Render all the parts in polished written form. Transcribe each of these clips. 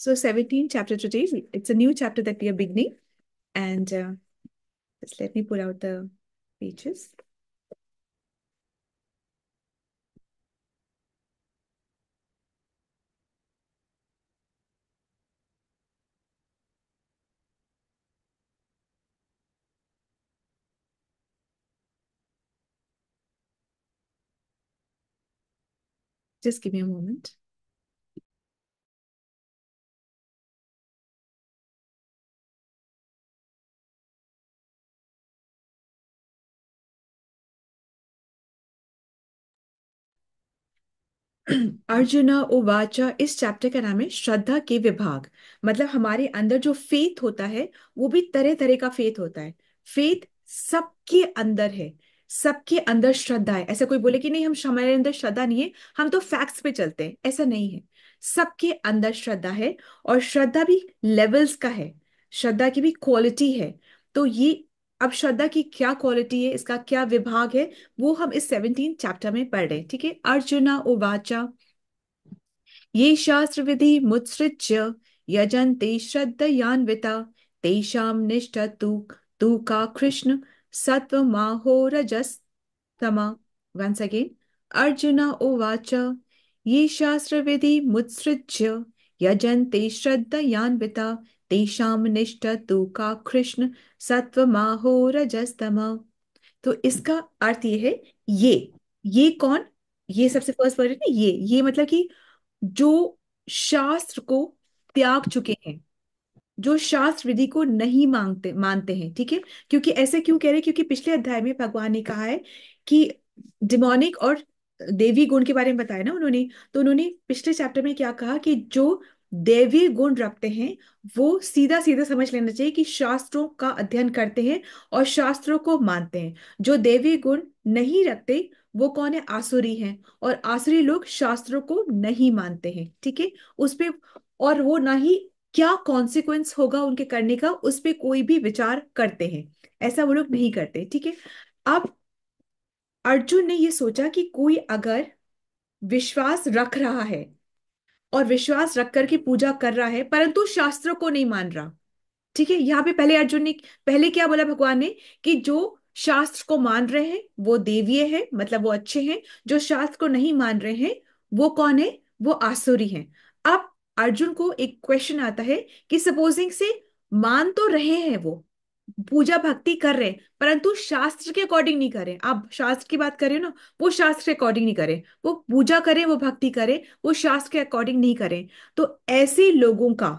So 17 chapter today. It's a new chapter that we are beginning, and just let me pull out the pages. Just give me a moment. Arjuna उवाचा, इस chapter का नाम है श्रद्धा के विभाग। मतलब हमारे अंदर जो फेथ होता है वो भी तरह तरह का फेथ होता है। फेथ सबके अंदर है, सबके अंदर श्रद्धा है। ऐसा कोई बोले कि नहीं हमारे अंदर श्रद्धा नहीं है, हम तो फैक्ट्स पे चलते हैं, ऐसा नहीं है। सबके अंदर श्रद्धा है, और श्रद्धा भी लेवल्स का है, श्रद्धा की भी क्वालिटी है। तो ये अब श्रद्धा की क्या क्वालिटी है, इसका क्या विभाग है, वो हम इस 17 चैप्टर में पढ़ रहे हैं। ठीक है। अर्जुना उवाचा, ये शास्त्र विधि मुत्सृज्य यजन्ते श्रद्धयान्विता तेषां निष्ठा तु का कृष्ण सत्वमाहो रजस्तमा। वंस अगेन, अर्जुना उवाच, ये शास्त्र विधि मुत्सृज्य यजन्ते श्रद्धयान्विता तेषां निष्ठा तु का कृष्ण सत्वमाहो रजस्तमा। तो इसका अर्थ ये है, ये कौन, ये सबसे फर्स्ट वर्ड है ना, ये मतलब कि जो शास्त्र को त्याग चुके हैं, जो शास्त्र विधि को नहीं मांगते मानते हैं। ठीक है। क्योंकि ऐसे क्यों कह रहे हैं, क्योंकि पिछले अध्याय में भगवान ने कहा है कि डिमोनिक और देवी गुण के बारे में बताया ना उन्होंने। तो उन्होंने पिछले चैप्टर में क्या कहा कि जो दैवीय गुण रखते हैं वो सीधा सीधा समझ लेना चाहिए कि शास्त्रों का अध्ययन करते हैं और शास्त्रों को मानते हैं। जो दैवीय गुण नहीं रखते वो कौन है, आसुरी हैं। और आसुरी लोग शास्त्रों को नहीं मानते हैं। ठीक है। उस पे, और वो ना ही क्या कॉन्सिक्वेंस होगा उनके करने का उस पे कोई भी विचार करते हैं, ऐसा वो लोग नहीं करते। ठीक है। अब अर्जुन ने ये सोचा कि कोई अगर विश्वास रख रहा है और विश्वास रख करके पूजा कर रहा है परंतु शास्त्रों को नहीं मान रहा। ठीक है। यहाँ पे पहले अर्जुन ने, पहले क्या बोला भगवान ने, कि जो शास्त्र को मान रहे हैं वो देवीय है, मतलब वो अच्छे हैं। जो शास्त्र को नहीं मान रहे हैं वो कौन है, वो आसुरी हैं। अब अर्जुन को एक क्वेश्चन आता है कि सपोजिंग से मान तो रहे हैं वो, पूजा भक्ति कर रहे हैं, परंतु शास्त्र के अकॉर्डिंग नहीं करें। आप शास्त्र की बात करें ना, वो शास्त्र के अकॉर्डिंग नहीं करें, वो पूजा करें, वो भक्ति करें, वो शास्त्र के अकॉर्डिंग नहीं करें। तो ऐसे लोगों का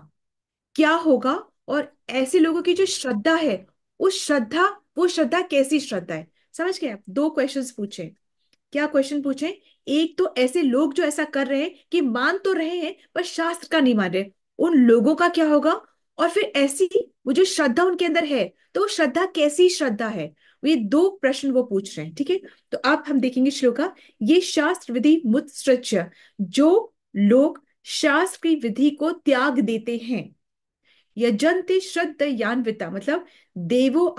क्या होगा, और ऐसे लोगों की जो श्रद्धा है, उस श्रद्धा, वो श्रद्धा कैसी श्रद्धा है। समझ गए आप, दो क्वेश्चंस पूछे। क्या क्वेश्चन पूछे, एक तो ऐसे लोग जो ऐसा कर रहे हैं कि मान तो रहे हैं पर शास्त्र का नहीं मान रहे, उन लोगों का क्या होगा। और फिर ऐसी वो जो श्रद्धा उनके अंदर है, तो वो श्रद्धा कैसी श्रद्धा है। ये दो प्रश्न वो पूछ रहे हैं। ठीक है। तो आप हम देखेंगे श्लोका, ये शास्त्र विधि मुत्सृज्य, जो लोग शास्त्र की विधि को त्याग देते हैं, यजंती श्रद्धयान्विता मतलब देवों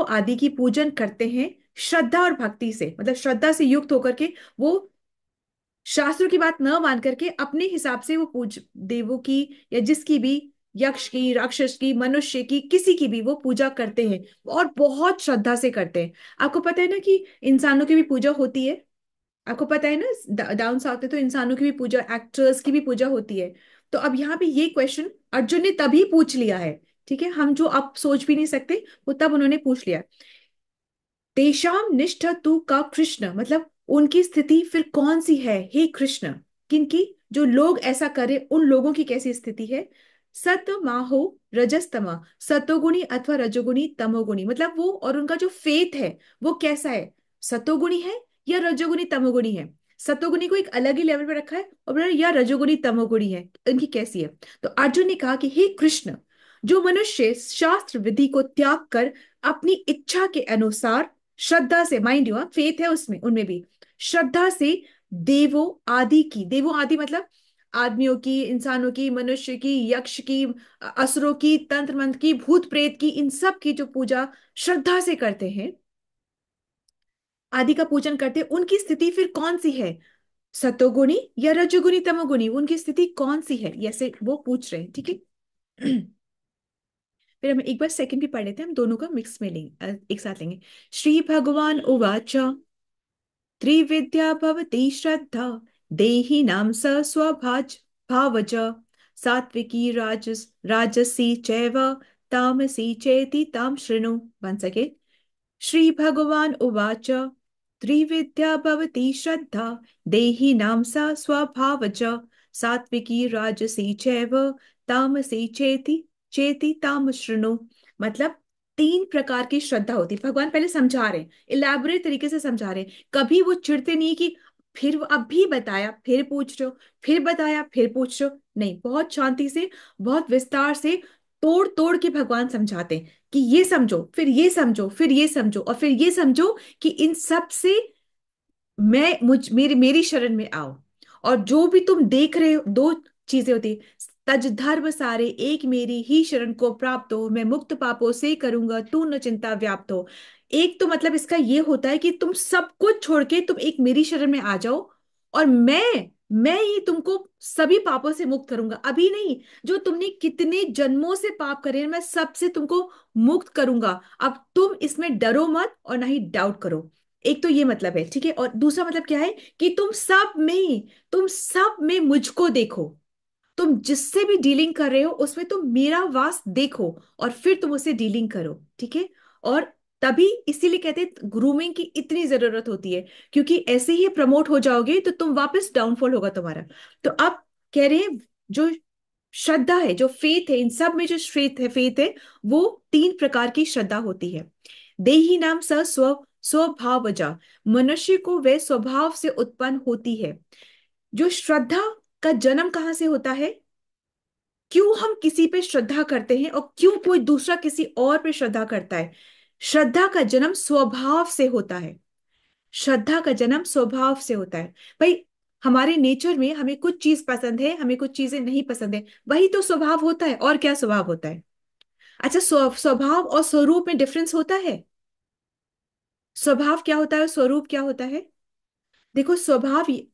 आदि की पूजन करते हैं श्रद्धा और भक्ति से, मतलब श्रद्धा से युक्त होकर के वो शास्त्रों की बात न मान करके अपने हिसाब से वो पूज देवों की या जिसकी भी, यक्ष की, राक्षस की, मनुष्य की, किसी की भी वो पूजा करते हैं, और बहुत श्रद्धा से करते हैं। आपको पता है ना कि इंसानों की भी पूजा होती है। आपको पता है ना, डाउन साउथ में तो इंसानों की भी पूजा, एक्टर्स की भी पूजा होती है। तो अब यहाँ पे ये क्वेश्चन अर्जुन ने तभी पूछ लिया है। ठीक है। हम जो आप सोच भी नहीं सकते वो तब उन्होंने पूछ लिया। तेषाम निष्ठा तू का कृष्ण, मतलब उनकी स्थिति फिर कौन सी है हे कृष्ण। किनकी, जो लोग ऐसा करे उन लोगों की कैसी स्थिति है। सतमाहो रजस्तमा, सतोगुणी अथवा रजोगुणी तमोगुणी, मतलब वो और उनका जो फेथ है वो कैसा है, सतोगुणी है या रजोगुणी तमोगुणी है। सतोगुणी को एक अलग ही लेवल पर रखा है, और बोला या रजोगुणी तमोगुणी है, इनकी कैसी है। तो अर्जुन ने कहा कि हे कृष्ण, जो मनुष्य शास्त्र विधि को त्याग कर अपनी इच्छा के अनुसार श्रद्धा से, माइंड यू, फेथ है उसमें, उनमें भी श्रद्धा से देवों आदि की, देवों आदि मतलब आदमियों की, इंसानों की, मनुष्य की, यक्ष की, असुरों की, तंत्र मंत्र की, भूत प्रेत की, इन सब की जो पूजा श्रद्धा से करते हैं, आदि का पूजन करते हैं, उनकी स्थिति फिर कौन सी है। सतोगुणी या रजोगुणी तमोगुणी, उनकी स्थिति कौन सी है, ये ऐसे वो पूछ रहे हैं, ठीक है। फिर हम एक बार सेकंड भी पढ़ लेते हैं, हम दोनों का मिक्स में लेंगे, एक साथ लेंगे। श्री भगवान उवाच त्रिविद्या भवती श्रद्धा देहिनां स स्वभाज भावज सात्विकी राजसी चैव तामसी चेति तां शृणु। वंस अगेन, श्री भगवान उवाच त्रिविद्या भवती श्रद्धा देहिनां सा स्वभावज सात्विकी राजसी चैव तामसी चेति चेति ताम शृणु। मतलब तीन प्रकार की श्रद्धा होती है, भगवान पहले समझा रहे हैं, इलेबोरेट तरीके से समझा रहे हैं। कभी वो चिढ़ते नहीं कि फिर अब भी बताया फिर पूछ रहे हो, फिर बताया फिर पूछ रहे हो, नहीं, बहुत शांति से, बहुत विस्तार से, तोड़ तोड़ के भगवान समझाते हैं कि ये समझो, फिर ये समझो, फिर ये समझो, और फिर ये समझो कि इन सब से मैं मुझ मेरी मेरी शरण में आओ। और जो भी तुम देख रहे हो, दो चीजें होती, तज धर्म सारे एक मेरी ही शरण को प्राप्त हो, मैं मुक्त पापों से करूंगा तू न चिंता व्याप्त हो। एक तो मतलब इसका ये होता है कि तुम सब कुछ छोड़ के तुम एक मेरी शरण में आ जाओ, और मैं ही तुमको सभी पापों से मुक्त करूंगा। अभी नहीं, जो तुमने कितने जन्मों से पाप करे हैं, मैं सबसे तुमको मुक्त करूंगा। अब तुम इसमें डरो मत और ना ही डाउट करो। एक तो ये मतलब है, ठीक है। और दूसरा मतलब क्या है कि तुम सब में मुझको देखो, तुम जिससे भी डीलिंग कर रहे हो उसमें तुम मेरा वास देखो, और फिर तुम उससे डीलिंग करो, ठीक है। और तभी इसीलिए कहते हैं ग्रूमिंग की इतनी जरूरत होती है, क्योंकि ऐसे ही प्रमोट हो जाओगे तो तुम वापस डाउनफॉल होगा तुम्हारा। तो अब कह रहे हैं जो श्रद्धा है, जो फेथ है, इन सब में जो फेथ है, वो तीन प्रकार की श्रद्धा होती है। देही नाम स स्वभावजा, मनुष्य को वे स्वभाव से उत्पन्न होती है। जो श्रद्धा का जन्म कहाँ से होता है, क्यों हम किसी पे श्रद्धा करते हैं और क्यों कोई दूसरा किसी और पे श्रद्धा करता है, श्रद्धा का जन्म स्वभाव से होता है। श्रद्धा का जन्म स्वभाव से होता है। भाई, हमारे नेचर में हमें कुछ चीज पसंद है, हमें कुछ चीजें नहीं पसंद है, वही तो स्वभाव होता है, और क्या स्वभाव होता है। अच्छा, स्वभाव और स्वरूप में डिफरेंस होता है। स्वभाव क्या होता है और स्वरूप क्या होता है। देखो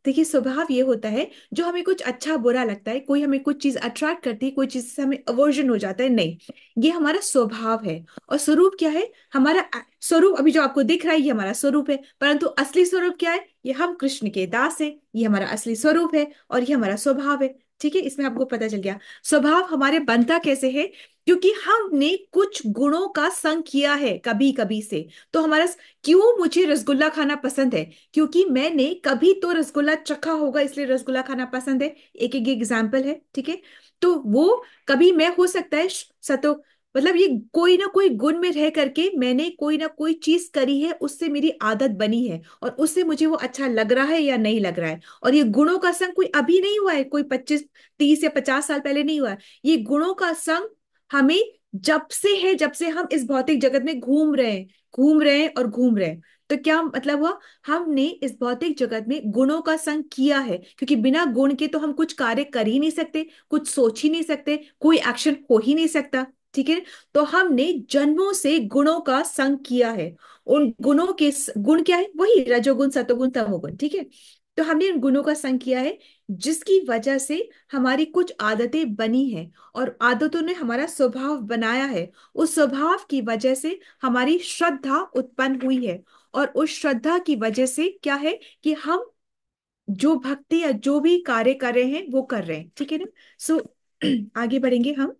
देखिए, स्वभाव ये होता है जो हमें कुछ अच्छा बुरा लगता है, कोई हमें कुछ चीज अट्रैक्ट करती है, कोई चीज से हमें अवर्जन हो जाता है, नहीं, ये हमारा स्वभाव है। और स्वरूप क्या है, हमारा स्वरूप अभी जो आपको दिख रहा है ये हमारा स्वरूप है, परंतु असली स्वरूप क्या है, ये हम कृष्ण के दास है, ये हमारा असली स्वरूप है, और ये हमारा स्वभाव है। ठीक है, इसमें आपको पता चल गया स्वभाव हमारे बनता कैसे है, क्योंकि हमने कुछ गुणों का संग किया है कभी कभी से। तो हमारा, क्यों मुझे रसगुल्ला खाना पसंद है, क्योंकि मैंने कभी तो रसगुल्ला चखा होगा, इसलिए रसगुल्ला खाना पसंद है। एक एक एग्जाम्पल है, ठीक है। तो वो कभी मैं हो सकता है सतो, मतलब ये कोई ना कोई गुण में रह करके मैंने कोई ना कोई चीज करी है, उससे मेरी आदत बनी है, और उससे मुझे वो अच्छा लग रहा है या नहीं लग रहा है। और ये गुणों का संग कोई अभी नहीं हुआ है, कोई 25 30 या 50 साल पहले नहीं हुआ है। ये गुणों का संग हमें जब से है, जब से हम इस भौतिक जगत में घूम रहे हैं, घूम रहे हैं और घूम रहे हैं। तो क्या मतलब हुआ, हमने इस भौतिक जगत में गुणों का संग किया है, क्योंकि बिना गुण के तो हम कुछ कार्य कर ही नहीं सकते, कुछ सोच ही नहीं सकते, कोई एक्शन हो ही नहीं सकता, ठीक है। तो हमने जन्मों से गुणों का संग किया है। उन गुणों के गुण क्या है, वही रजोगुण सतोगुण तमोगुण, ठीक है। तो हमने इन गुणों का संग किया है, जिसकी वजह से हमारी कुछ आदतें बनी हैं, और आदतों ने हमारा स्वभाव बनाया है। उस स्वभाव की वजह से हमारी श्रद्धा उत्पन्न हुई है, और उस श्रद्धा की वजह से क्या है कि हम जो भक्ति या जो भी कार्य कर रहे हैं वो कर रहे हैं, ठीक है ना। सो आगे बढ़ेंगे हम।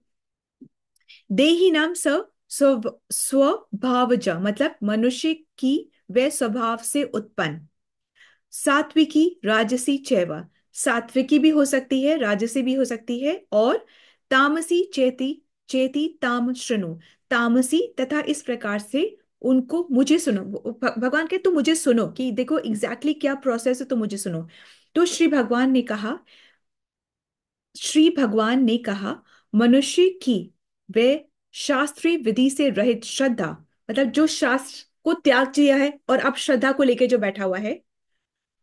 देही नाम स्वभावज, मतलब मनुष्य की वे स्वभाव से उत्पन्न। सात्विकी राजसी चैवा, सात्विकी भी हो सकती है, राजसी भी हो सकती है, और तामसी चेती चेती ताम शृणु, तामसी तथा इस प्रकार से उनको मुझे सुनो। भगवान के तुम मुझे सुनो, कि देखो एग्जैक्टली क्या प्रोसेस है, तो मुझे सुनो। तो श्री भगवान ने कहा मनुष्य की वे शास्त्रीय विधि से रहित श्रद्धा, मतलब जो शास्त्र को त्याग दिया है और अब श्रद्धा को लेके जो बैठा हुआ है,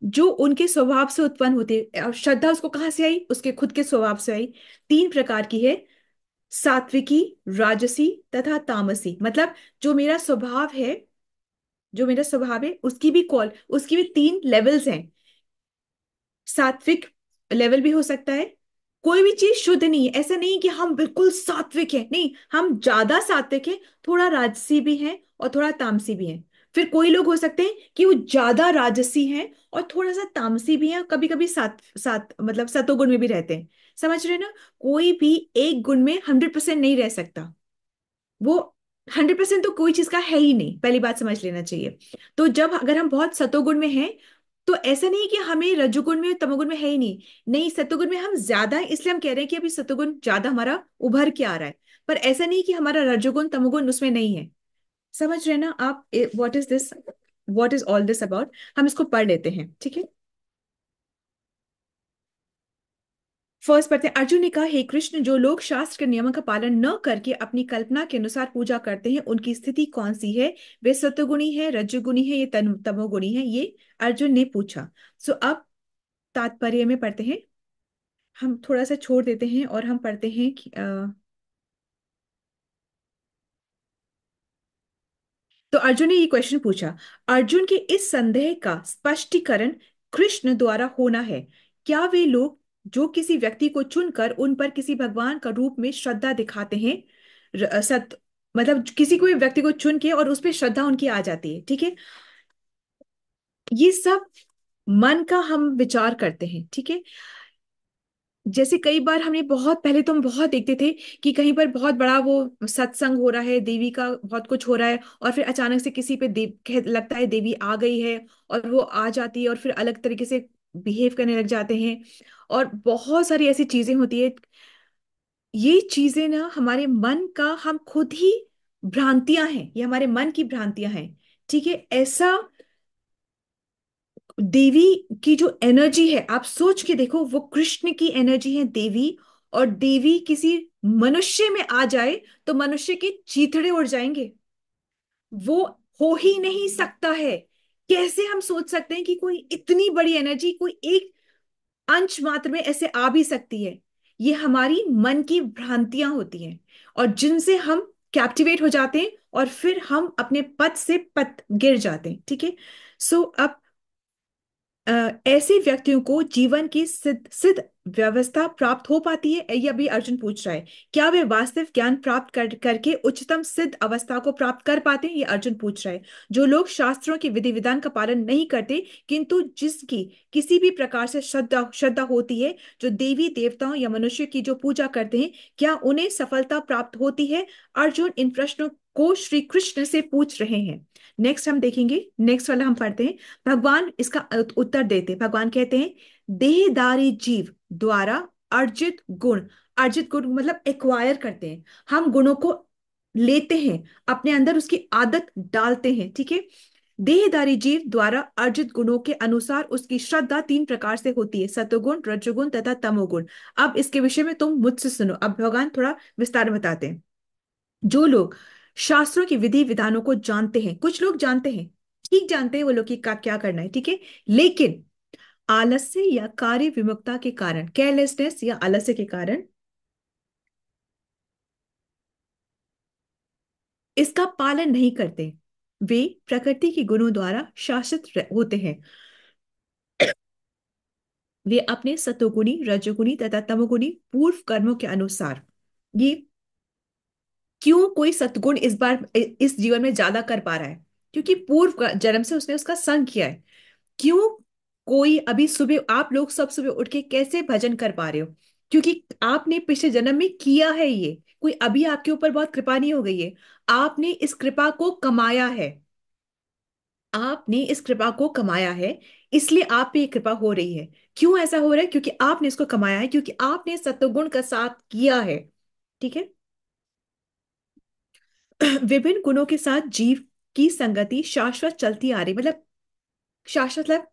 जो उनके स्वभाव से उत्पन्न होती है। और श्रद्धा उसको कहाँ से आई, उसके खुद के स्वभाव से आई। तीन प्रकार की है, सात्विकी, राजसी तथा तामसी। मतलब जो मेरा स्वभाव है, जो मेरा स्वभाव है उसकी भी तीन लेवल्स हैं। सात्विक लेवल भी हो सकता है। कोई भी चीज शुद्ध नहीं है, ऐसा नहीं कि हम बिल्कुल सात्विक है, नहीं, हम ज्यादा सात्विक है, थोड़ा राजसी भी है और थोड़ा तामसी भी है। फिर कोई लोग हो सकते हैं कि वो ज्यादा राजसी हैं और थोड़ा सा तामसी भी है, कभी कभी सात सात मतलब सतोगुण में भी रहते हैं। समझ रहे हैं ना? कोई भी एक गुण में 100% नहीं रह सकता। वो 100% तो कोई चीज का है ही नहीं, पहली बात समझ लेना चाहिए। तो जब अगर हम बहुत सतोगुण में हैं, तो ऐसा नहीं कि हमें रजोगुण में तमोगुण में है ही नहीं। नहीं, सतोगुण में हम ज्यादा हैं, इसलिए हम कह रहे हैं कि अभी सतोगुण ज्यादा हमारा उभर के आ रहा है। पर ऐसा नहीं कि हमारा रजोगुण तमोगुण उसमें नहीं है। समझ रहे हैं ना आप? What is this, what is all this about? हम इसको पढ़ लेते हैं, ठीक है। फर्स्ट पढ़ते हैं। अर्जुन ने कहा, हे कृष्ण, जो लोग शास्त्र के नियमों का पालन न करके अपनी कल्पना के अनुसार पूजा करते हैं, उनकी स्थिति कौन सी है? वे सत्वगुणी है, रजोगुणी है, ये तमोगुणी है? ये अर्जुन ने पूछा। सो अब तात्पर्य में पढ़ते हैं। हम थोड़ा सा छोड़ देते हैं और हम पढ़ते हैं कि तो अर्जुन ने ये क्वेश्चन पूछा। अर्जुन के इस संदेह का स्पष्टीकरण कृष्ण द्वारा होना है। क्या वे लोग जो किसी व्यक्ति को चुनकर उन पर किसी भगवान का रूप में श्रद्धा दिखाते हैं, सत मतलब किसी कोई व्यक्ति को चुन के और उस पर श्रद्धा उनकी आ जाती है, ठीक है, ये सब मन का हम विचार करते हैं, ठीक है। जैसे कई बार हमने बहुत पहले तो हम बहुत देखते थे कि कहीं पर बहुत बड़ा वो सत्संग हो रहा है, देवी का बहुत कुछ हो रहा है, और फिर अचानक से किसी पे लगता है देवी आ गई है, और वो आ जाती है और फिर अलग तरीके से बिहेव करने लग जाते हैं, और बहुत सारी ऐसी चीजें होती है। ये चीजें ना हमारे मन का, हम खुद ही भ्रांतियां हैं, ये हमारे मन की भ्रांतियां हैं, ठीक है। ऐसा देवी की जो एनर्जी है, आप सोच के देखो, वो कृष्ण की एनर्जी है देवी, और देवी किसी मनुष्य में आ जाए तो मनुष्य के चीथड़े उड़ जाएंगे। वो हो ही नहीं सकता है। कैसे हम सोच सकते हैं कि कोई इतनी बड़ी एनर्जी कोई एक अंश मात्र में ऐसे आ भी सकती है? ये हमारी मन की भ्रांतियां होती हैं, और जिनसे हम कैप्टिवेट हो जाते हैं, और फिर हम अपने पथ से पथ गिर जाते हैं, ठीक है। सो अब ऐसे व्यक्तियों को जीवन की सिद्ध सिद्ध व्यवस्था प्राप्त हो पाती है, ये अभी अर्जुन पूछ रहा है। क्या वे वास्तविक ज्ञान प्राप्त करके उच्चतम सिद्ध अवस्था को प्राप्त कर पाते हैं, ये अर्जुन पूछ रहा है। जो लोग शास्त्रों के विधि विधान का पालन नहीं करते, किंतु जिसकी किसी भी प्रकार से श्रद्धा श्रद्धा होती है, जो देवी देवताओं या मनुष्य की जो पूजा करते हैं, क्या उन्हें सफलता प्राप्त होती है? अर्जुन इन प्रश्नों को श्री कृष्ण से पूछ रहे हैं। नेक्स्ट हम देखेंगे, नेक्स्ट वाला हम पढ़ते हैं। भगवान इसका उत्तर देते, भगवान कहते हैं, देहधारी जीव द्वारा अर्जित गुण, अर्जित गुण मतलब एक्वायर करते हैं, हम गुणों को लेते हैं, अपने अंदर उसकी आदत डालते हैं, ठीक है। देहधारी जीव द्वारा अर्जित गुणों के अनुसार उसकी श्रद्धा तीन प्रकार से होती है, सतोगुण, रजोगुण तथा तमोगुण। अब इसके विषय में तुम मुझसे सुनो, अब भगवान थोड़ा विस्तार में बताते हैं। जो लोग शास्त्रों की विधि विधानों को जानते हैं, कुछ लोग जानते हैं, ठीक जानते हैं वो लोग की का क्या करना है, ठीक है, लेकिन आलस्य या कार्य विमुखता के कारण, केयरलेसनेस या आलस्य के कारण इसका पालन नहीं करते, वे प्रकृति के गुणों द्वारा शासित होते हैं। वे अपने सतोगुणी, रजोगुणी तथा तमोगुणी पूर्व कर्मों के अनुसार, ये क्यों कोई सतगुण इस बार इस जीवन में ज्यादा कर पा रहा है? क्योंकि पूर्व जन्म से उसने उसका संग किया है। क्यों कोई अभी सुबह, आप लोग सब सुबह उठ के कैसे भजन कर पा रहे हो? क्योंकि आपने पिछले जन्म में किया है ये, कोई अभी आपके ऊपर बहुत कृपा नहीं हो गई है, आपने इस कृपा को कमाया है, आपने इस कृपा को कमाया है, इसलिए आप पे ये कृपा हो रही है। क्यों ऐसा हो रहा है? क्योंकि आपने इसको कमाया है, क्योंकि आपने सत्वगुण का साथ किया है, ठीक है। विभिन्न गुणों के साथ जीव की संगति शाश्वत चलती आ रही, मतलब शाश्वत मतलब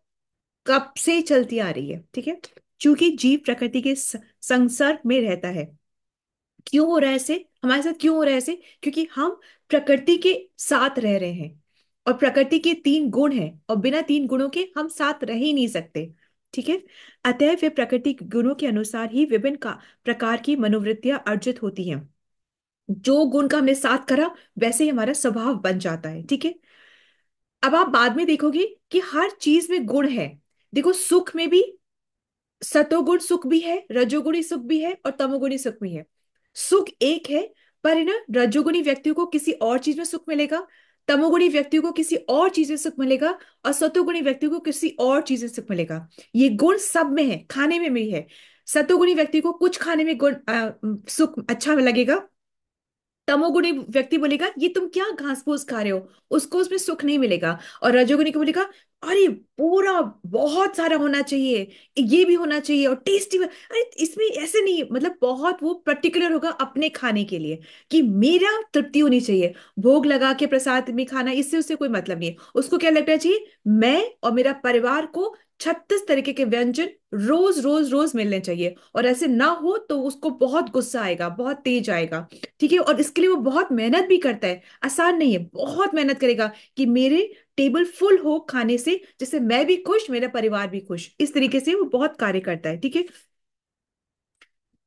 कब से चलती आ रही है, ठीक है। क्योंकि जीव प्रकृति के संसर्ग में रहता है। क्यों हो रहा है ऐसे हमारे साथ? क्यों हो रहा है ऐसे? क्योंकि हम प्रकृति के साथ रह रहे हैं, और प्रकृति के तीन गुण हैं, और बिना तीन गुणों के हम साथ रह ही नहीं सकते, ठीक है। अतः वे प्रकृति के गुणों के अनुसार ही विभिन्न का प्रकार की मनोवृत्तियां अर्जित होती हैं। जो गुण का हमने साथ करा, वैसे ही हमारा स्वभाव बन जाता है, ठीक है। अब आप बाद में देखोगे कि हर चीज में गुण है। देखो, सुख में भी सतोगुण सुख भी है, रजोगुणी सुख भी है, और तमोगुणी सुख भी है। सुख एक है, पर है ना, रजोगुणी व्यक्तियों को किसी और चीज में सुख मिलेगा, तमोगुणी व्यक्तियों को किसी और चीज में सुख मिलेगा, और सतोगुणी व्यक्तियों को किसी और चीज में सुख मिलेगा। ये गुण सब में है, खाने में भी है। सतोगुणी व्यक्ति को कुछ खाने में सुख अच्छा लगेगा, तमोगुणी व्यक्ति बोलेगा ये तुम क्या घास फूस खा रहे हो, उसको उसमें सुख नहीं मिलेगा। और रजोगुणी को बोलेगा अरे पूरा बहुत सारा होना चाहिए, ये भी होना चाहिए और टेस्टी, अरे इसमें ऐसे नहीं, मतलब बहुत वो पर्टिकुलर होगा अपने खाने के लिए कि मेरा तृप्ति होनी चाहिए। भोग लगा के प्रसाद में खाना, इससे उससे कोई मतलब नहीं है, उसको क्या लगना चाहिए, मैं और मेरा परिवार को 36 तरीके के व्यंजन रोज रोज रोज मिलने चाहिए, और ऐसे ना हो तो उसको बहुत गुस्सा आएगा, बहुत तेज आएगा। ठीक है, और इसके लिए वो बहुत मेहनत भी करता है, आसान नहीं है, बहुत मेहनत करेगा कि मेरे टेबल फुल हो खाने से, जिससे मैं भी खुश, मेरा परिवार भी खुश, इस तरीके से वो बहुत कार्य करता है। ठीक है,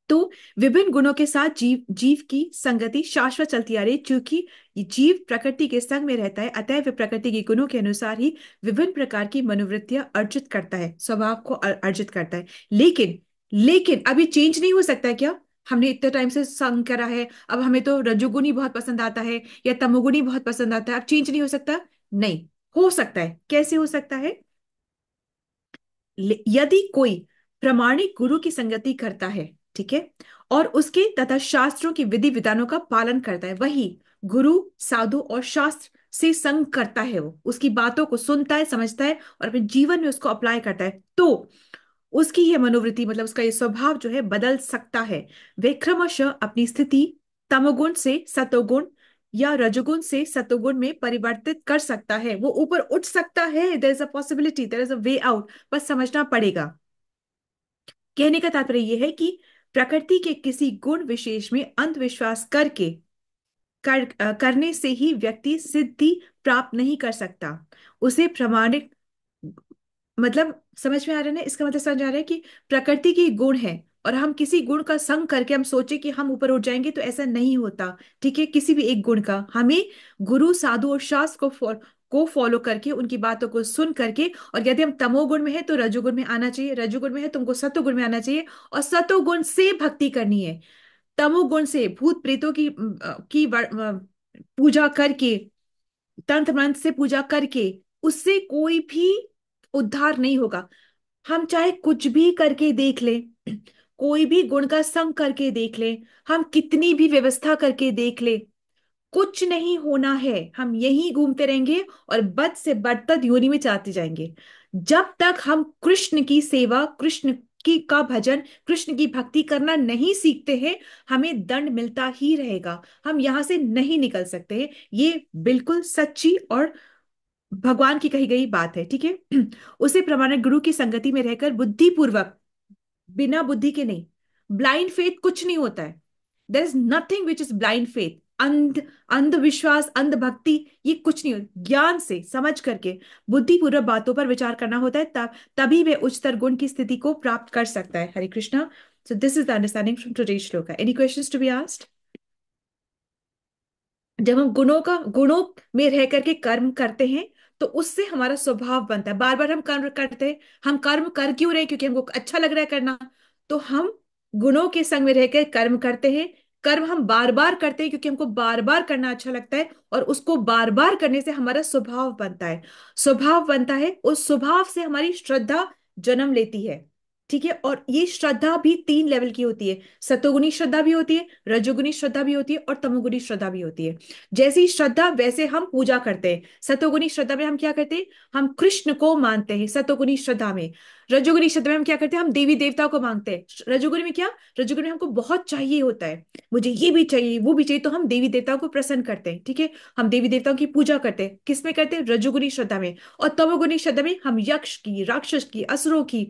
तो विभिन्न गुणों के साथ जीव जीव की संगति शाश्वत चलती आ रही है, क्योंकि ये जीव प्रकृति के संग में रहता है, अतः वह प्रकृति के गुणों के अनुसार ही विभिन्न प्रकार की मनोवृत्तियां अर्जित करता है, स्वभाव को अर्जित करता है। लेकिन लेकिन अभी चेंज नहीं हो सकता है क्या? हमने इतने टाइम से संग करा है, अब हमें तो रजोगुणी बहुत पसंद आता है या तमोगुणी बहुत पसंद आता है, अब चेंज नहीं हो सकता? नहीं, हो सकता है। कैसे हो सकता है? यदि कोई प्रामाणिक गुरु की संगति करता है, ठीक है, और उसके तथा शास्त्रों की विधि विधानों का पालन करता है, वही गुरु साधु और शास्त्र से संग करता है, वो उसकी बातों को सुनता है, समझता है और अपने जीवन में उसको अप्लाई करता है, तो उसकी यह मनोवृत्ति, मतलब उसका ये स्वभाव जो है बदल सकता है। वे क्रमशः अपनी स्थिति तमोगुण से सतोगुण या रजोगुण से सतोगुण में परिवर्तित कर सकता है, वो ऊपर उठ सकता है, there is a possibility, there is a way out, बस समझना पड़ेगा। कहने का तात्पर्य यह है कि प्रकृति के किसी गुण विशेष में अंधविश्वास करने से ही व्यक्ति सिद्धि प्राप्त नहीं कर सकता। उसे प्रमाणिक, मतलब समझ में आ रहा है ना, इसका मतलब समझ आ रहा है कि प्रकृति की गुण है, और हम किसी गुण का संग करके हम सोचे कि हम ऊपर उठ जाएंगे, तो ऐसा नहीं होता। ठीक है, किसी भी एक गुण का हमें गुरु साधु और शास्त्र को फॉलो करके, उनकी बातों को सुन करके, और यदि हम तमोगुण में है तो रजोगुण में आना चाहिए, रजोगुण में है तुमको सतोगुण में आना चाहिए, और सतोगुण से भक्ति करनी है। तमोगुण से भूत प्रेतों पूजा करके, तंत्र मंत्र से पूजा करके, उससे कोई भी उद्धार नहीं होगा। हम चाहे कुछ भी करके देख लें, कोई भी गुण का संग करके देख लें, हम कितनी भी व्यवस्था करके देख लें, कुछ नहीं होना है, हम यहीं घूमते रहेंगे और बद से बदतर योनि में जाते जाएंगे। जब तक हम कृष्ण की सेवा, कृष्ण की का भजन, कृष्ण की भक्ति करना नहीं सीखते हैं, हमें दंड मिलता ही रहेगा, हम यहां से नहीं निकल सकते हैं। ये बिल्कुल सच्ची और भगवान की कही गई बात है। ठीक है, उसे प्रमाणिक गुरु की संगति में रहकर बुद्धिपूर्वक, बिना बुद्धि के नहीं, ब्लाइंड फेथ कुछ नहीं होता है, there is nothing which is blind faith, अंधविश्वास, अंधभक्ति, ये कुछ नहीं होता। ज्ञान से समझ करके बुद्धिपूर्वक बातों पर विचार करना होता है, तब तभी वे उच्चतर गुण की स्थिति को प्राप्त कर सकता है। Hare Krishna. So this is the understanding from today's shloka. Any questions to be asked? जब हम गुणों में रह करके कर्म करते हैं, तो उससे हमारा स्वभाव बनता है, बार बार हम कर्म करते हैं। हम कर्म कर क्यों रहे हैं? क्योंकि हमको अच्छा लग रहा है करना, तो हम गुणों के संग में रहकर कर्म करते हैं। कर्म हम बार बार करते हैं क्योंकि हमको बार बार करना अच्छा लगता है, और उसको बार बार करने से हमारा स्वभाव बनता है। स्वभाव बनता है, उस स्वभाव से हमारी श्रद्धा जन्म लेती है। ठीक है, और ये श्रद्धा भी 3 लेवल की होती है, सतोगुणी श्रद्धा भी होती है, रजोगुणी श्रद्धा भी होती है, और तमोगुणी श्रद्धा भी होती है। जैसी श्रद्धा वैसे हम पूजा करते हैं। सतोगुणी श्रद्धा में हम क्या करते हैं? हम कृष्ण को मानते हैं, सतोगुणी श्रद्धा में। रजोगुणी श्रद्धा में हम क्या करते हैं? हम देवी देवताओं को मांगते हैं। रजोगुणी में क्या? रजोगुणी में हमको बहुत चाहिए होता है, मुझे ये भी चाहिए, वो भी चाहिए, तो हम देवी देवताओं को प्रसन्न करते हैं। ठीक है, हम देवी देवताओं की पूजा करते हैं, किस में करते हैं? रजोगुणी श्रद्धा में। और तमोगुणी श्रद्धा में हम यक्ष की, राक्षस की, असुरों की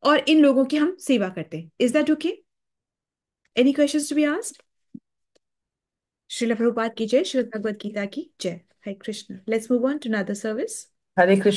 और इन लोगों की हम सेवा करते हैं। Is that okay? Any questions to be asked? Srila Prabhupada की जय, श्रील भगवद गीता की जय। Hare Krishna. Let's move on to another service. Hare Krishna.